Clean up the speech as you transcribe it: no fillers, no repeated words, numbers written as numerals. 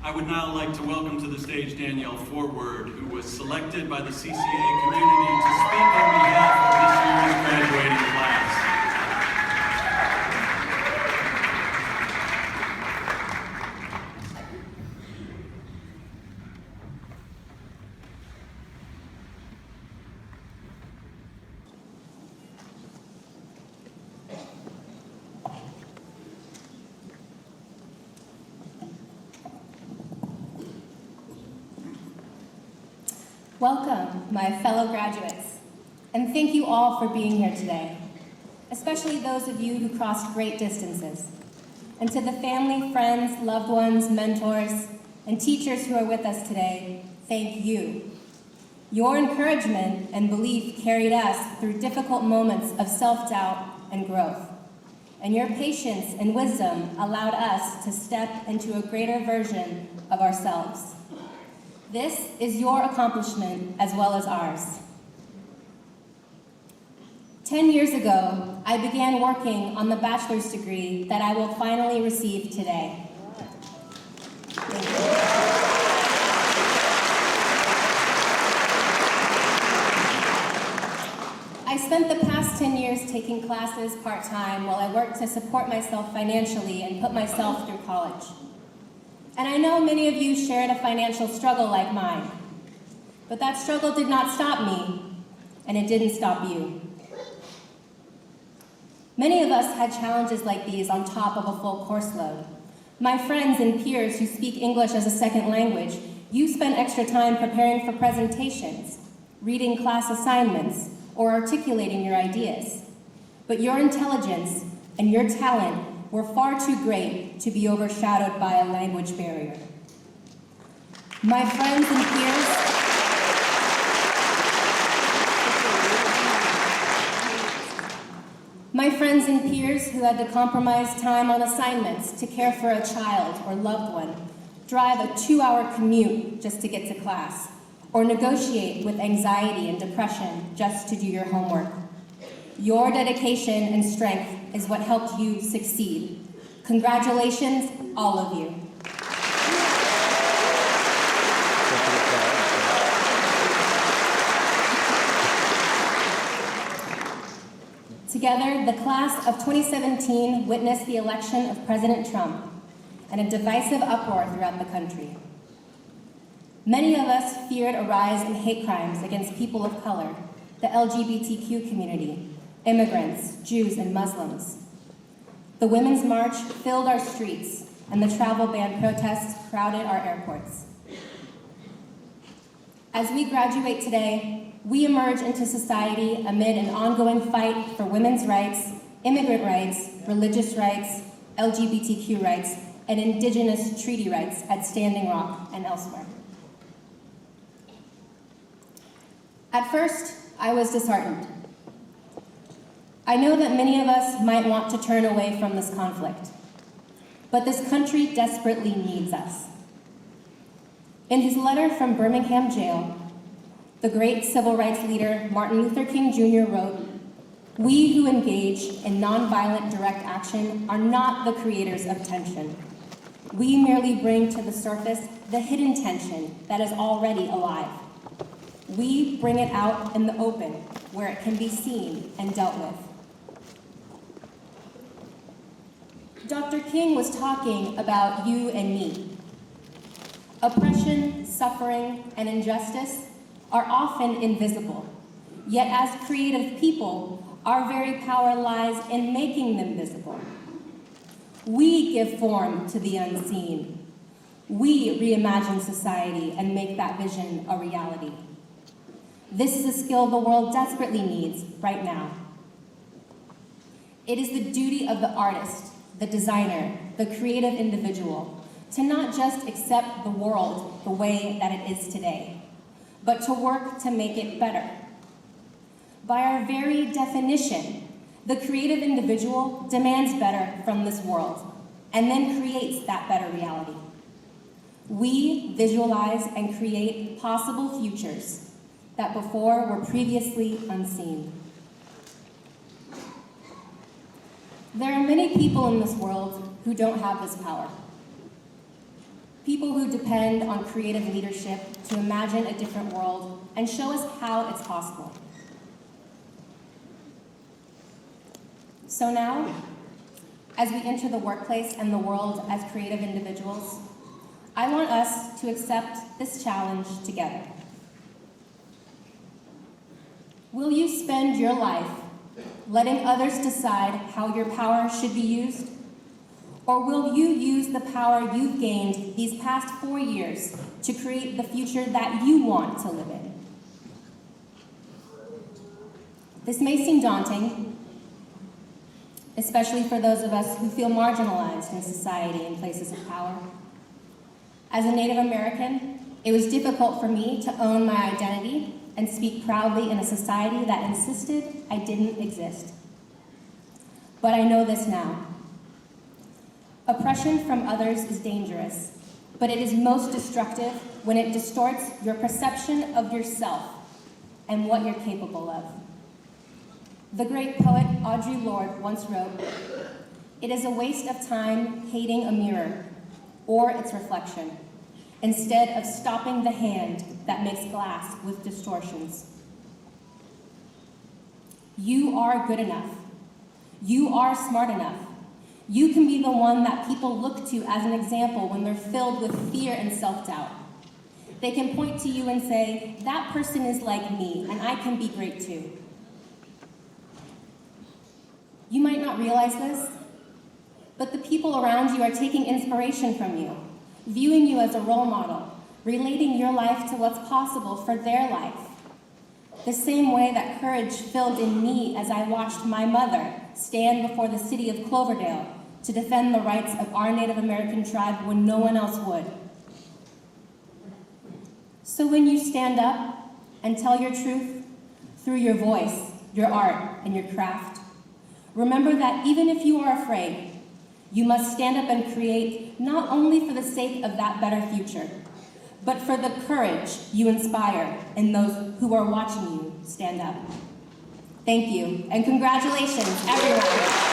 I would now like to welcome to the stage Danielle Forward, who was selected by the CCA community to speak on behalf of this year's graduating class. Welcome, my fellow graduates, and thank you all for being here today, especially those of you who crossed great distances. And to the family, friends, loved ones, mentors, and teachers who are with us today, thank you. Your encouragement and belief carried us through difficult moments of self-doubt and growth, and your patience and wisdom allowed us to step into a greater version of ourselves. This is your accomplishment as well as ours. 10 years ago, I began working on the bachelor's degree that I will finally receive today. Thank you. I spent the past 10 years taking classes part-time while I worked to support myself financially and put myself through college. And I know many of you shared a financial struggle like mine, but that struggle did not stop me, and it didn't stop you. Many of us had challenges like these on top of a full course load. My friends and peers who speak English as a second language, you spend extra time preparing for presentations, reading class assignments, or articulating your ideas. But your intelligence and your talent were far too great to be overshadowed by a language barrier. My friends and peers, who had to compromise time on assignments to care for a child or loved one, drive a 2-hour commute just to get to class, or negotiate with anxiety and depression just to do your homework. Your dedication and strength is what helped you succeed. Congratulations, all of you. Together, the class of 2017 witnessed the election of President Trump and a divisive uproar throughout the country. Many of us feared a rise in hate crimes against people of color, the LGBTQ community, immigrants, Jews, and Muslims. The Women's March filled our streets, and the travel ban protests crowded our airports. As we graduate today, we emerge into society amid an ongoing fight for women's rights, immigrant rights, religious rights, LGBTQ rights, and Indigenous treaty rights at Standing Rock and elsewhere. At first, I was disheartened. I know that many of us might want to turn away from this conflict, but this country desperately needs us. In his letter from Birmingham jail, the great civil rights leader Martin Luther King Jr. wrote, "We who engage in nonviolent direct action are not the creators of tension. We merely bring to the surface the hidden tension that is already alive. We bring it out in the open where it can be seen and dealt with." Dr. King was talking about you and me. Oppression, suffering, and injustice are often invisible, yet as creative people, our very power lies in making them visible. We give form to the unseen. We reimagine society and make that vision a reality. This is a skill the world desperately needs right now. It is the duty of the artist, the designer, the creative individual, to not just accept the world the way that it is today, but to work to make it better. By our very definition, the creative individual demands better from this world and then creates that better reality. We visualize and create possible futures that before were previously unseen. There are many people in this world who don't have this power. People people who depend on creative leadership to imagine a different world and show us how it's possible. So now, as we enter the workplace and the world as creative individuals, I want us to accept this challenge together. Will you spend your life letting others decide how your power should be used? Or will you use the power you've gained these past 4 years to create the future that you want to live in? This may seem daunting, especially for those of us who feel marginalized in society in places of power. As a Native American, it was difficult for me to own my identity and speak proudly in a society that insisted I didn't exist. But I know this now. Oppression from others is dangerous, but it is most destructive when it distorts your perception of yourself and what you're capable of. The great poet Audre Lorde once wrote, "It is a waste of time hating a mirror or its reflection, instead of stopping the hand that makes glass with distortions." You are good enough. You are smart enough. You can be the one that people look to as an example when they're filled with fear and self-doubt. They can point to you and say, that person is like me, and I can be great too. You might not realize this, but the people around you are taking inspiration from you, viewing you as a role model, relating your life to what's possible for their life. The same way that courage filled in me as I watched my mother stand before the city of Cloverdale to defend the rights of our Native American tribe when no one else would. So when you stand up and tell your truth through your voice, your art, and your craft, remember that even if you are afraid, you must stand up and create not only for the sake of that better future, but for the courage you inspire in those who are watching you stand up. Thank you, and congratulations, everyone.